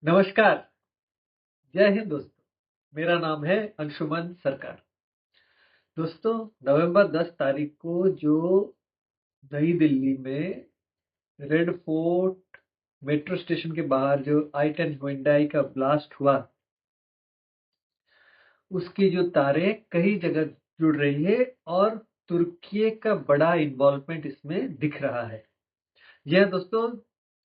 नमस्कार, जय हिंद दोस्तों। मेरा नाम है अंशुमन सरकार। दोस्तों, नवंबर 10 तारीख को जो नई दिल्ली में रेड फोर्ट मेट्रो स्टेशन के बाहर जो i10 हुंडई का ब्लास्ट हुआ, उसकी जो तारें कई जगह जुड़ रही है और तुर्की का बड़ा इन्वॉल्वमेंट इसमें दिख रहा है। यह दोस्तों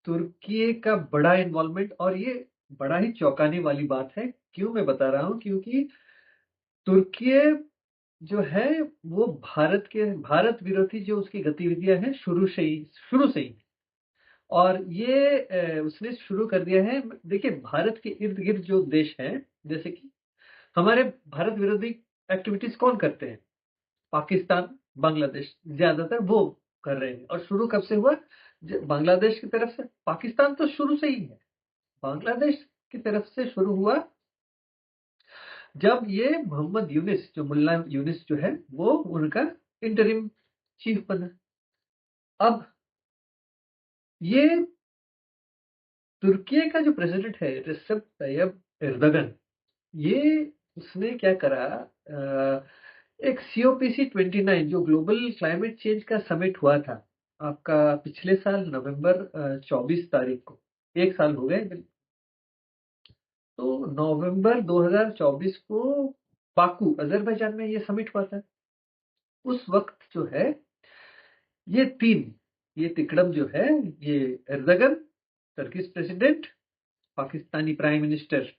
तुर्की का बड़ा इन्वॉल्वमेंट, और ये बड़ा ही चौंकाने वाली बात है। क्यों मैं बता रहा हूँ? क्योंकि तुर्की जो है वो भारत विरोधी जो उसकी गतिविधियां हैं शुरू से ही। और ये उसने शुरू कर दिया है। देखिए, भारत के इर्द गिर्द जो देश हैं, जैसे कि हमारे भारत विरोधी एक्टिविटीज कौन करते हैं? पाकिस्तान, बांग्लादेश ज्यादातर वो कर रहे हैं। और शुरू कब से हुआ? बांग्लादेश की तरफ से। पाकिस्तान तो शुरू से ही है। बांग्लादेश की तरफ से शुरू हुआ जब ये मोहम्मद यूनिस, जो मुल्ला यूनिस जो है, वो उनका इंटरिम चीफ बना। अब ये तुर्की का जो प्रेसिडेंट है, रिसेप तैयब एर्दोगन, ये उसने क्या करा? एक COP29 जो ग्लोबल क्लाइमेट चेंज का समिट हुआ था आपका पिछले साल नवंबर 24 तारीख को, एक साल हो गए। तो नवंबर 2024 को बाकू, अजरबैजान में ये समिट हुआ था। उस वक्त जो है ये तिकड़म जो है, ये Erdogan Turkish president, Pakistani prime minister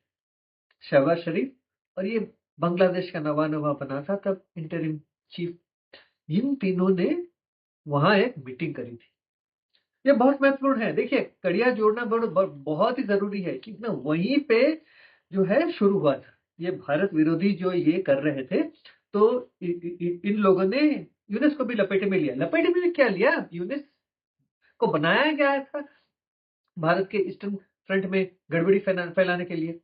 Shehbaz Sharif, और ये बांग्लादेश का नवा नवा बना था तब इंटरिम चीफ, इन तीनों ने वहां एक मीटिंग करी थी। ये बहुत महत्वपूर्ण है। देखिए, कड़िया जोड़ना बहुत ही जरूरी है, क्योंकि ना वहीं पे जो है शुरू हुआ था। ये भारत विरोधी जो ये कर रहे थे, तो इन लोगों ने यूनेस को भी लपेटे में लिया। लपेटे में क्या लिया? यूनेस को बनाया गया था भारत के ईस्टर्न फ्रंट में गड़बड़ी फैलाने के लिए।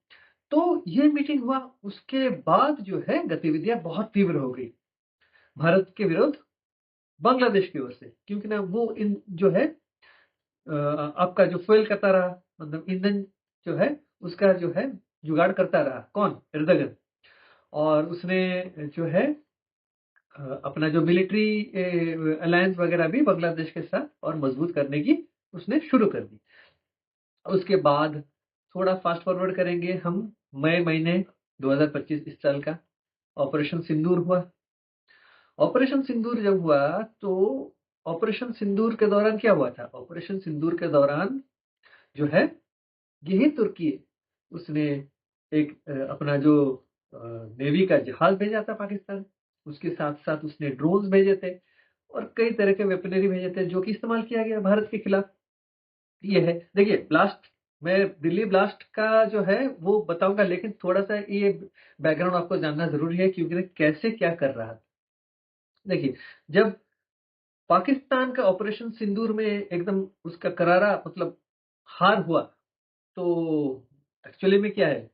तो ये मीटिंग हुआ, उसके बाद जो है गतिविधियां बहुत तीव्र हो गई भारत के विरुद्ध बांग्लादेश की ओर से। क्योंकि ना वो इन जो है आपका जो फ्यूल करता रहा, मतलब ईंधन जो है उसका जो है जुगाड़ करता रहा। कौन? एर्दोगन। और उसने जो है अपना जो मिलिट्री अलायंस वगैरह भी बांग्लादेश के साथ और मजबूत करने की उसने शुरू कर दी। उसके बाद थोड़ा फास्ट फॉरवर्ड करेंगे हम, मई महीने 2025 इस साल का ऑपरेशन सिंदूर हुआ। ऑपरेशन सिंदूर जब हुआ, तो ऑपरेशन सिंदूर के दौरान क्या हुआ था? ऑपरेशन सिंदूर के दौरान जो है, यही तुर्की उसने एक अपना जो नेवी का जहाज भेजा था पाकिस्तान, उसके साथ साथ उसने ड्रोन्स भेजे थे और कई तरह के वेपनरी भेजे थे, जो कि इस्तेमाल किया गया भारत के खिलाफ। ये है। देखिए, ब्लास्ट, मैं दिल्ली ब्लास्ट का जो है वो बताऊंगा, लेकिन थोड़ा सा ये बैकग्राउंड आपको जानना जरूरी है, क्योंकि कैसे क्या कर रहा था। देखिए, जब पाकिस्तान का ऑपरेशन सिंदूर में एकदम उसका करारा मतलब हार हुआ, तो एक्चुअली में क्या है,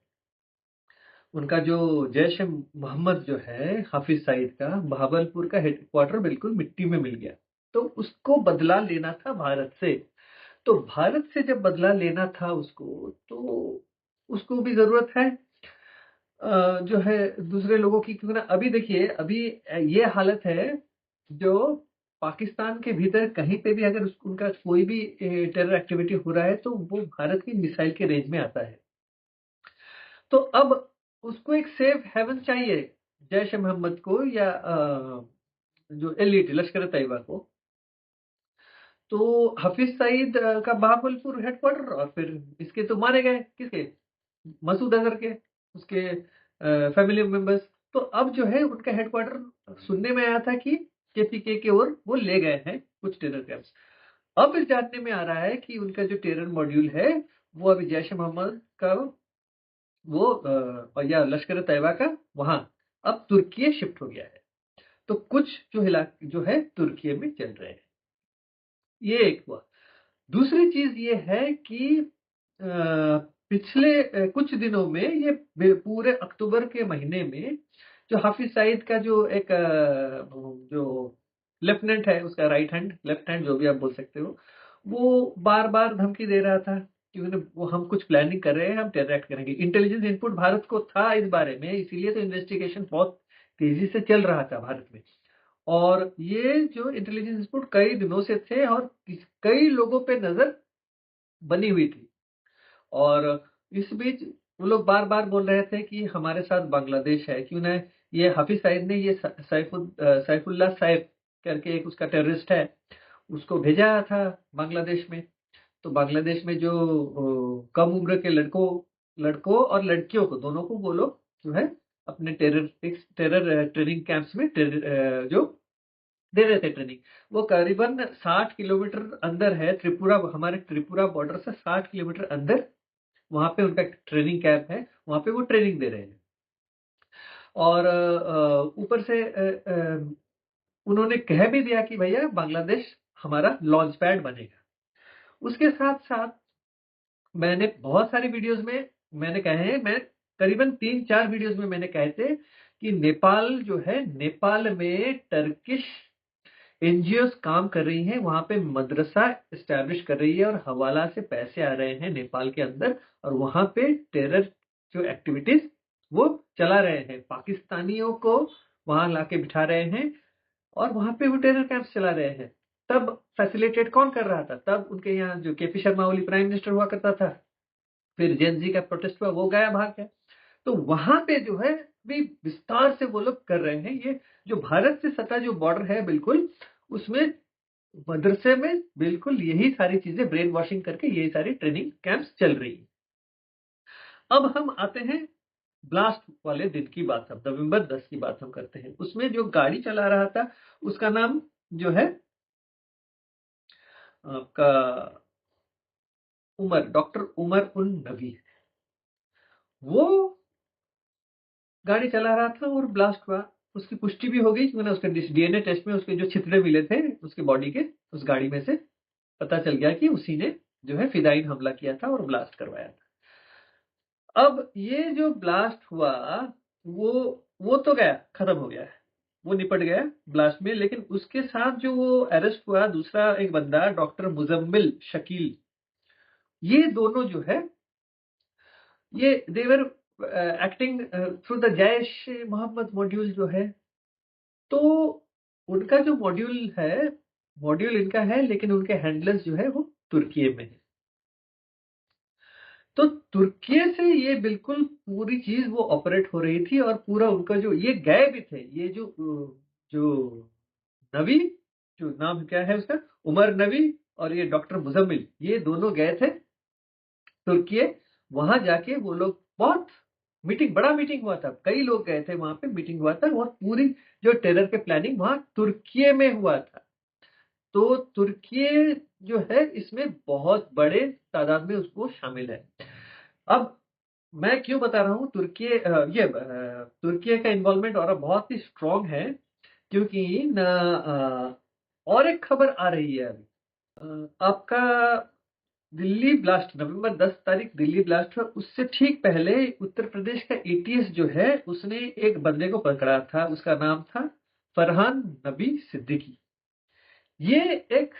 उनका जो जैश ए मोहम्मद जो है, हाफिज सईद का बहावलपुर का हेडक्वार्टर बिल्कुल मिट्टी में मिल गया। तो उसको बदला लेना था भारत से। तो भारत से जब बदला लेना था उसको, तो उसको भी जरूरत है जो है दूसरे लोगों की। क्योंकि ना अभी देखिए, अभी ये हालत है, जो पाकिस्तान के भीतर कहीं पे भी अगर उनका कोई भी टेरर एक्टिविटी हो रहा है, तो वो भारत की मिसाइल के रेंज में आता है। तो अब उसको एक सेफ हेवन चाहिए, जैश ए मोहम्मद को या जो एलिट लश्कर तैयबा को। तो हफीज सईद का बहावलपुर हेडक्वार्टर, और फिर इसके तो मारे गए किसके? मसूद अजहर के, उसके फैमिली मेंबर्स। तो अब जो है उनका हेडक्वार्टर सुनने में आया था कि KPK की ओर वो ले गए हैं कुछ टेरर कैंप्स। अब इस जानने में आ रहा है कि उनका जो टेरर मॉड्यूल है, वो अभी जैश ए मोहम्मद का वो या लश्कर तैयबा का वहां अब तुर्की शिफ्ट हो गया है। तो कुछ जो जो है तुर्की में चल रहे हैं। ये एक हुआ। दूसरी चीज ये है कि पिछले कुछ दिनों में, ये पूरे अक्टूबर के महीने में, जो हाफिज सईद का जो एक जो लेफ्टिनेंट है, उसका राइट हैंड, लेफ्ट हैंड, जो भी आप बोल सकते हो, वो बार बार धमकी दे रहा था कि वो हम कुछ प्लानिंग कर रहे हैं, हम टेरर एक्ट करेंगे। इंटेलिजेंस इनपुट भारत को था इस बारे में, इसीलिए तो इन्वेस्टिगेशन बहुत तेजी से चल रहा था भारत में। और ये जो इंटेलिजेंस इनपुट कई दिनों से थे और कई लोगों पे नजर बनी हुई थी। और इस बीच वो लोग बार बार बोल रहे थे कि हमारे साथ बांग्लादेश है, क्यों ना ये हाफिज सईद ने ये सैफुल्लाह साइफ करके एक उसका टेररिस्ट है, उसको भेजा था बांग्लादेश में। तो बांग्लादेश में जो कम उम्र के लड़कों और लड़कियों को, दोनों को वो लोग जो है अपने टेरर ट्रेनिंग कैंप्स में जो दे रहे थे ट्रेनिंग। वो करीबन 60 किलोमीटर अंदर है, त्रिपुरा, हमारे त्रिपुरा बॉर्डर से 60 किलोमीटर अंदर वहां पे उनका ट्रेनिंग कैंप है, वहां पे वो ट्रेनिंग दे रहे हैं। और ऊपर से उन्होंने कह भी दिया कि भैया बांग्लादेश हमारा लॉन्च पैड बनेगा। उसके साथ साथ मैंने बहुत सारी वीडियोस में मैंने कहे हैं, मैं करीबन 3-4 वीडियोस में मैंने कहे थे कि नेपाल जो है, नेपाल में टर्किश एनजीओ काम कर रही हैं, वहां पे मदरसा एस्टैब्लिश कर रही है और हवाला से पैसे आ रहे हैं नेपाल के अंदर, और वहां पे टेरर जो एक्टिविटीज वो चला रहे हैं, पाकिस्तानियों को वहां लाके बिठा रहे हैं और वहां पे वो टेरर कैंप्स चला रहे हैं। तब फैसिलिटेट कौन कर रहा था? तब उनके यहाँ जो KP Sharma Oli prime minister हुआ करता था, फिर जेनजी का प्रोटेस्ट हुआ, वो गया भाग गया। तो वहां पे जो है भी विस्तार से वो लोग कर रहे हैं। ये जो भारत से सटा जो बॉर्डर है बिल्कुल, उसमें मदरसे में बिल्कुल यही सारी चीजें ब्रेन वॉशिंग करके यही सारी ट्रेनिंग कैंप्स चल रही है। अब हम आते हैं ब्लास्ट वाले दिन की बात, अब नवंबर 10 की बात हम करते हैं। उसमें जो गाड़ी चला रहा था उसका नाम जो है आपका डॉक्टर उमर उन नबी, वो गाड़ी चला रहा था और ब्लास्ट हुआ। उसकी पुष्टि भी हो गई, क्योंकि उसके डीएनए टेस्ट में उसके जो छितरे मिले थे उसके बॉडी के, उस गाड़ी में से पता चल गया कि उसी ने जो है फिदायीन हमला किया था और ब्लास्ट करवाया था। अब ये जो ब्लास्ट हुआ वो वो तो गया, खत्म हो गया है, वो निपट गया ब्लास्ट में। लेकिन उसके साथ जो वो अरेस्ट हुआ दूसरा एक बंदा, डॉक्टर मुजम्मिल शकील, ये दोनों जो है ये they're acting through the Jaish Mohammad module जो है। तो उनका जो मॉड्यूल इनका है, लेकिन उनके हैंडलर्स जो है वो तुर्की में है। तो तुर्की से ये बिल्कुल पूरी चीज वो ऑपरेट हो रही थी, और पूरा उनका जो ये गए भी थे, ये जो नबी, जो नाम क्या है उसका, उमर नबी, और ये डॉक्टर मुजम्मिल, ये दोनों गए थे तुर्की। वहां जाके वो लोग बहुत बड़ा मीटिंग हुआ था, कई लोग गए थे वहां पे, मीटिंग हुआ था, और पूरी जो टेरर के प्लानिंग वहां तुर्की में हुआ था। तो तुर्की जो है इसमें बहुत बड़े तादाद में उसको शामिल है। अब मैं क्यों बता रहा हूँ तुर्की का इन्वॉल्वमेंट और बहुत ही स्ट्रांग है, क्योंकि न और एक खबर आ रही है अभी। आपका दिल्ली ब्लास्ट, नवंबर 10 तारीख दिल्ली ब्लास्ट हुआ, उससे ठीक पहले उत्तर प्रदेश का एटीएस जो है उसने एक बंदे को पकड़ा था, उसका नाम था फरहान नबी सिद्दीकी। ये एक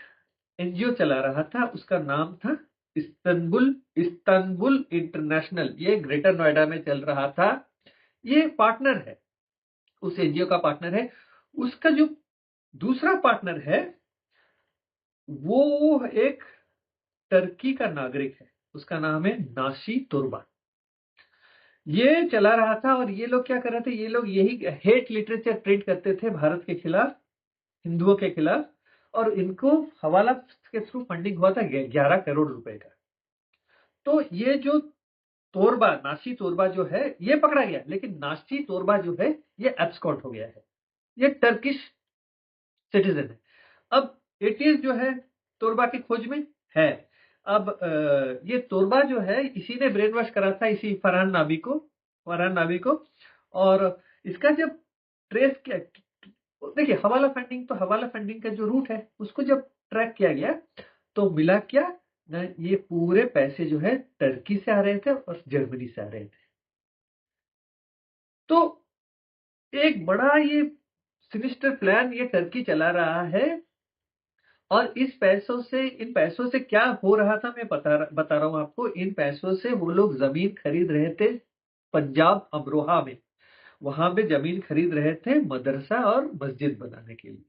एनजीओ चला रहा था, उसका नाम था इस्तांबुल इस्तांबुल इंटरनेशनल, ये ग्रेटर नोएडा में चल रहा था। ये पार्टनर है, उस एनजीओ का पार्टनर है। उसका जो दूसरा पार्टनर है वो एक टर्की का नागरिक है, उसका नाम है नाशी तुर्बा। ये चला रहा था, और ये लोग क्या कर रहे थे, ये लोग यही हेट लिटरेचर प्रिंट करते थे भारत के खिलाफ, हिंदुओं के खिलाफ, और इनको हवाला के थ्रू फंडिंग हुआ था 11 करोड़ रुपए का। तो ये जो तोरबा, नाशी तोरबा जो है ये पकड़ा गया, लेकिन नाशी तोरबा जो है ये एब्सकॉन्ड हो गया है, ये टर्किश सिटीजन है। अब एटीएस जो है तोरबा की खोज में है। अब ये तोरबा जो है इसी ने ब्रेन वॉश करा था इसी फरहान नाबी को। और इसका जब ट्रेस किया, देखिए हवाला फंडिंग का जो रूट है उसको जब ट्रैक किया गया, तो मिला क्या ना, ये पूरे पैसे जो है टर्की से आ रहे थे और जर्मनी से आ रहे थे। तो एक बड़ा ये सिनिस्टर प्लान ये टर्की चला रहा है, और इन पैसों से क्या हो रहा था, मैं बता रहा हूं आपको। इन पैसों से वो लोग जमीन खरीद रहे थे पंजाब अमरोहा में, वहां पे जमीन खरीद रहे थे मदरसा और मस्जिद बनाने के लिए।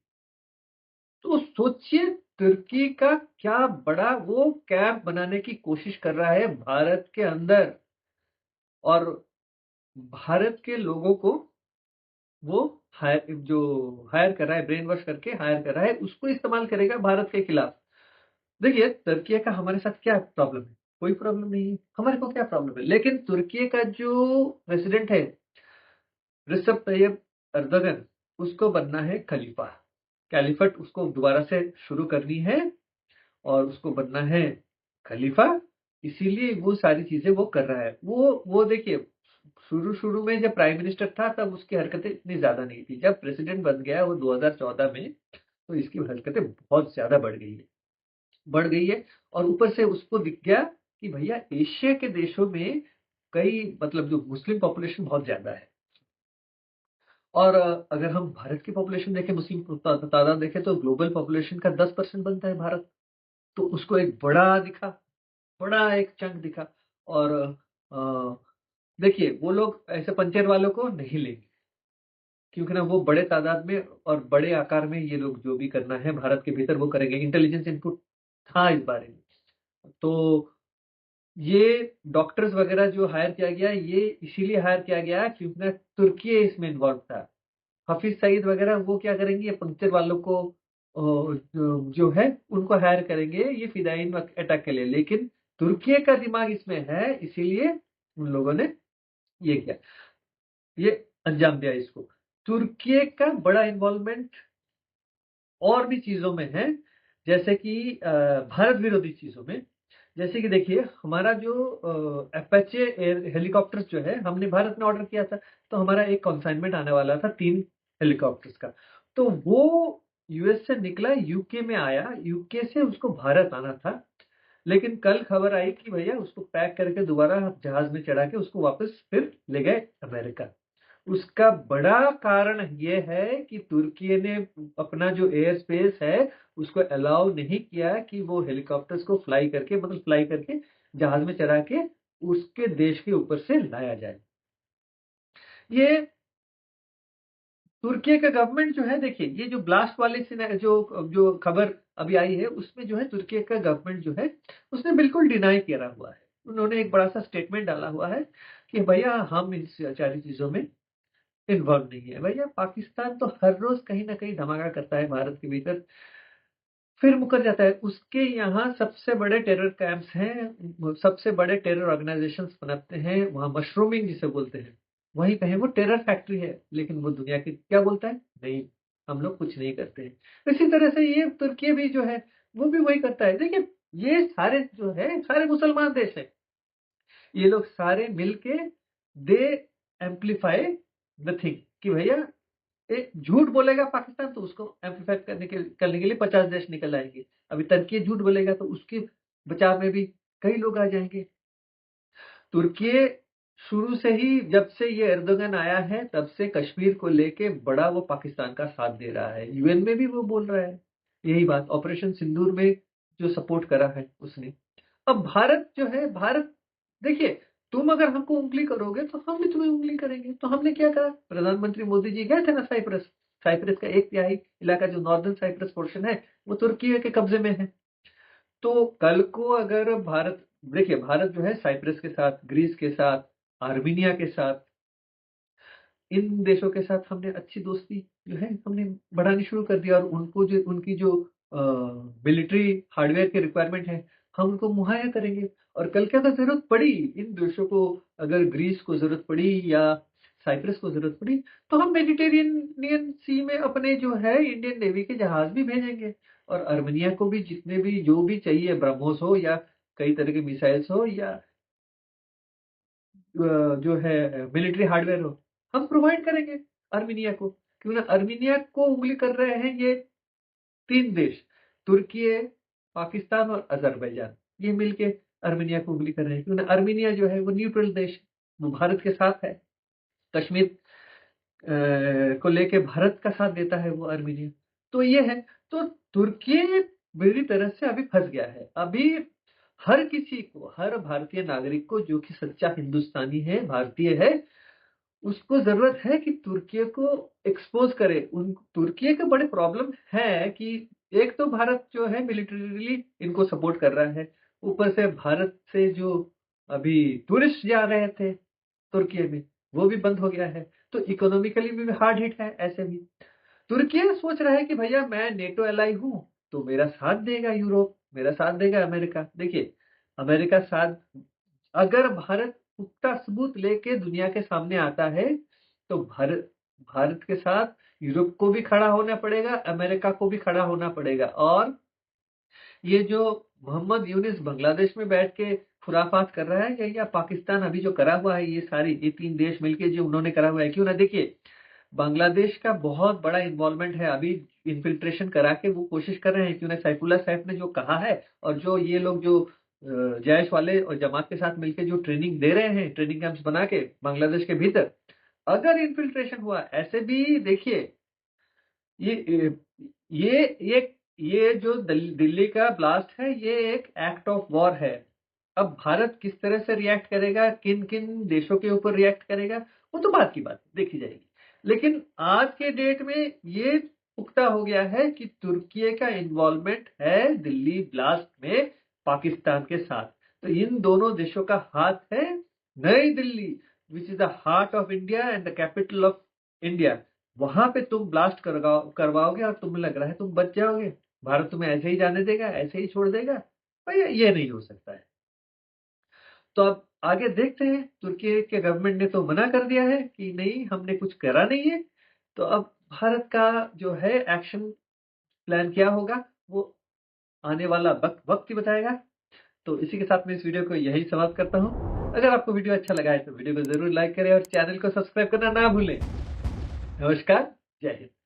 तो सोचिए, तुर्की का क्या बड़ा वो कैंप बनाने की कोशिश कर रहा है भारत के अंदर, और भारत के लोगों को वो हायर कर रहा है, ब्रेन वॉश करके हायर कर रहा है, उसको इस्तेमाल करेगा भारत के खिलाफ। देखिए, तुर्की का हमारे साथ क्या प्रॉब्लम है? कोई प्रॉब्लम नहीं है, हमारे को क्या प्रॉब्लम है। लेकिन तुर्की का जो प्रेसिडेंट है रिसेप तैयब अर्दगन, उसको बनना है खलीफा, कैलिफट उसको दोबारा से शुरू करनी है और उसको बनना है खलीफा। इसीलिए वो सारी चीजें वो कर रहा है। वो देखिए, शुरू शुरू में जब प्राइम मिनिस्टर था तब उसकी हरकतें इतनी ज्यादा नहीं थी। जब प्रेसिडेंट बन गया वो 2014 में, तो इसकी हरकतें बहुत ज्यादा बढ़ गई है। और ऊपर से उसको दिख गया कि भैया एशिया के देशों में कई मतलब जो मुस्लिम पॉपुलेशन बहुत ज्यादा है, और अगर हम भारत की पॉपुलेशन देखें, मुस्लिम तादाद देखें, तो ग्लोबल पॉपुलेशन का 10% बनता है भारत। तो उसको एक बड़ा एक चंक दिखा। और देखिए, वो लोग ऐसे पंचर वालों को नहीं लेंगे, क्योंकि ना वो बड़े तादाद में और बड़े आकार में ये लोग जो भी करना है भारत के भीतर वो करेंगे। इंटेलिजेंस इनपुट था इस बारे में। तो ये डॉक्टर्स वगैरह जो हायर किया गया, ये इसीलिए हायर किया गया क्योंकि ना तुर्की इसमें इन्वॉल्व था। हफीज सईद वगैरह वो क्या करेंगे, ये पंक्चर वालों को जो है उनको हायर करेंगे ये फिदाइन अटैक के लिए। लेकिन तुर्की का दिमाग इसमें है, इसीलिए उन लोगों ने ये किया, ये अंजाम दिया इसको। तुर्की का बड़ा इन्वॉल्वमेंट और भी चीजों में है, जैसे कि भारत विरोधी चीजों में। जैसे कि देखिए, हमारा जो अपाचे हेलीकॉप्टर्स जो है, हमने भारत में ऑर्डर किया था। तो हमारा एक कंसाइनमेंट आने वाला था 3 हेलीकॉप्टर्स का। तो वो यूएस से निकला, यूके में आया, यूके से उसको भारत आना था। लेकिन कल खबर आई कि भैया उसको पैक करके दोबारा जहाज में चढ़ा के उसको वापस फिर ले गए अमेरिका। उसका बड़ा कारण ये है कि तुर्की ने अपना जो एयर स्पेस है उसको अलाउ नहीं किया कि वो हेलीकॉप्टर्स को फ्लाई करके जहाज में चढ़ा के उसके देश के ऊपर से लाया जाए। ये तुर्की का गवर्नमेंट जो है, देखिए, ये जो ब्लास्ट वाले जो जो खबर अभी आई है, उसमें जो है तुर्की का गवर्नमेंट जो है उसने बिल्कुल डिनाई किया हुआ है। उन्होंने एक बड़ा सा स्टेटमेंट डाला हुआ है कि भैया हम इन सारी चीजों में इन्वॉल्व नहीं है। भैया, पाकिस्तान तो हर रोज कहीं ना कहीं धमाका करता है भारत के भीतर, फिर मुकर जाता है। उसके यहाँ सबसे बड़े टेरर कैंप्स हैं, सबसे बड़े टेरर ऑर्गेनाइजेशंस बनाते हैं वहां, मशरूमिंग जिसे बोलते हैं। वहीं कहीं वो टेरर फैक्ट्री है, लेकिन वो दुनिया की क्या बोलता है, नहीं, हम लोग कुछ नहीं करते हैं। इसी तरह से ये तुर्की भी जो है वो भी वही करता है। देखिए, ये सारे जो है सारे मुसलमान देश है, ये लोग सारे मिलके दे एम्पलीफाई द थिंग कि भैया एक झूठ बोलेगा पाकिस्तान तो उसको एम्पलीफाई करने के लिए 50 देश निकल आएंगे। अभी तुर्की झूठ बोलेगा तो उसके बचाव में भी कई लोग आ जाएंगे। तुर्की शुरू से ही, जब से ये एर्दोगन आया है तब से कश्मीर को लेके बड़ा वो पाकिस्तान का साथ दे रहा है। यूएन में भी वो बोल रहा है यही बात, ऑपरेशन सिंदूर में जो सपोर्ट करा है उसने। अब भारत जो है, भारत देखिए, तुम अगर हमको उंगली करोगे तो हम भी तुम्हें उंगली करेंगे। तो हमने क्या करा, प्रधानमंत्री मोदी जी गए थे ना साइप्रस। साइप्रस का 1/3 इलाका जो नॉर्दर्न साइप्रस पोर्शन है वो तुर्की के कब्जे में है। तो कल को अगर भारत, देखिए, भारत जो है साइप्रस के साथ, ग्रीस के साथ, आर्मीनिया के साथ, इन देशों के साथ हमने अच्छी दोस्ती जो है हमने बढ़ानी शुरू कर दिया। और उनको जो उनकी जो मिलिट्री हार्डवेयर की रिक्वायरमेंट है हम उनको मुहैया करेंगे। और कल क्या अगर जरूरत पड़ी इन देशों को, अगर ग्रीस को जरूरत पड़ी या साइप्रस को जरूरत पड़ी, तो हम मेडिटेरेनियन सी में अपने जो है इंडियन नेवी के जहाज भी भेजेंगे। और आर्मेनिया को भी जितने भी जो भी चाहिए, ब्रह्मोस हो या कई तरह के मिसाइल्स हो या जो है मिलिट्री हार्डवेयर हो, हम प्रोवाइड करेंगे आर्मीनिया को। क्यों ना, आर्मीनिया को उंगली कर रहे हैं ये 3 देश, तुर्की, पाकिस्तान और अजरबैजान, ये मिलके आर्मीनिया को उंगली कर रहे हैं। क्यों ना, आर्मीनिया जो है वो न्यूट्रल देश है, वो भारत के साथ है। कश्मीर को लेके भारत का साथ देता है वो आर्मीनिया। तो ये है। तो तुर्की बुरी तरह से अभी फंस गया है। अभी हर किसी को, हर भारतीय नागरिक को जो कि सच्चा हिंदुस्तानी है, भारतीय है, उसको जरूरत है कि तुर्की को एक्सपोज करे। उन तुर्की के बड़े प्रॉब्लम है कि एक तो भारत जो है मिलिटरीली इनको सपोर्ट कर रहा है, ऊपर से भारत से जो अभी टूरिस्ट जा रहे थे तुर्की में वो भी बंद हो गया है, तो इकोनॉमिकली भी हार्ड हिट है। ऐसे भी तुर्की सोच रहा है कि भैया मैं नेटो एलाई हूं, तो मेरा साथ देगा यूरोप, मेरा साथ देगा अमेरिका। देखिए अमेरिका साथ, अगर भारत पुख्ता सबूत लेके दुनिया के सामने आता है तो भारत भारत के साथ यूरोप को भी खड़ा होना पड़ेगा, अमेरिका को भी खड़ा होना पड़ेगा। और ये जो मोहम्मद यूनिस बांग्लादेश में बैठ के खुराफात कर रहा है, या पाकिस्तान अभी जो करा हुआ है, ये तीन देश मिलके जो उन्होंने करा हुआ है, क्यों ना देखिए बांग्लादेश का बहुत बड़ा इन्वॉल्वमेंट है। अभी इन्फिल्ट्रेशन करा के वो कोशिश कर रहे हैं, क्यों ना सैफुल्लाह सैफ ने जो कहा है, और जो ये लोग जो जैश वाले और जमात के साथ मिलकर जो ट्रेनिंग दे रहे हैं, ट्रेनिंग कैंप्स बना के बांग्लादेश के भीतर, अगर इन्फिल्ट्रेशन हुआ ऐसे भी देखिए, ये ये ये ये जो दिल्ली का ब्लास्ट है, ये एक एक्ट ऑफ वॉर है। अब भारत किस तरह से रिएक्ट करेगा, किन किन देशों के ऊपर रिएक्ट करेगा, वो तो बात की बात देखी जाएगी। लेकिन आज के डेट में ये पुख्ता हो गया है कि तुर्की का इन्वॉल्वमेंट है दिल्ली ब्लास्ट में पाकिस्तान के साथ। तो इन दोनों देशों का हाथ है। नई Delhi which is the heart of India and the capital of India, वहां पे तुम ब्लास्ट करवाओगे और तुम्हें लग रहा है तुम बच जाओगे, भारत तुम्हें ऐसे ही जाने देगा, ऐसे ही छोड़ देगा? भैया ये नहीं हो सकता है। तो अब आगे देखते हैं, तुर्की के गवर्नमेंट ने तो मना कर दिया है कि नहीं हमने कुछ करा नहीं है। तो अब भारत का जो है एक्शन प्लान क्या होगा, वो आने वाला वक्त ही बताएगा। तो इसी के साथ मैं इस वीडियो को यही समाप्त करता हूँ। अगर आपको वीडियो अच्छा लगा है तो वीडियो को जरूर लाइक करें और चैनल को सब्सक्राइब करना ना भूलें। नमस्कार, जय हिंद।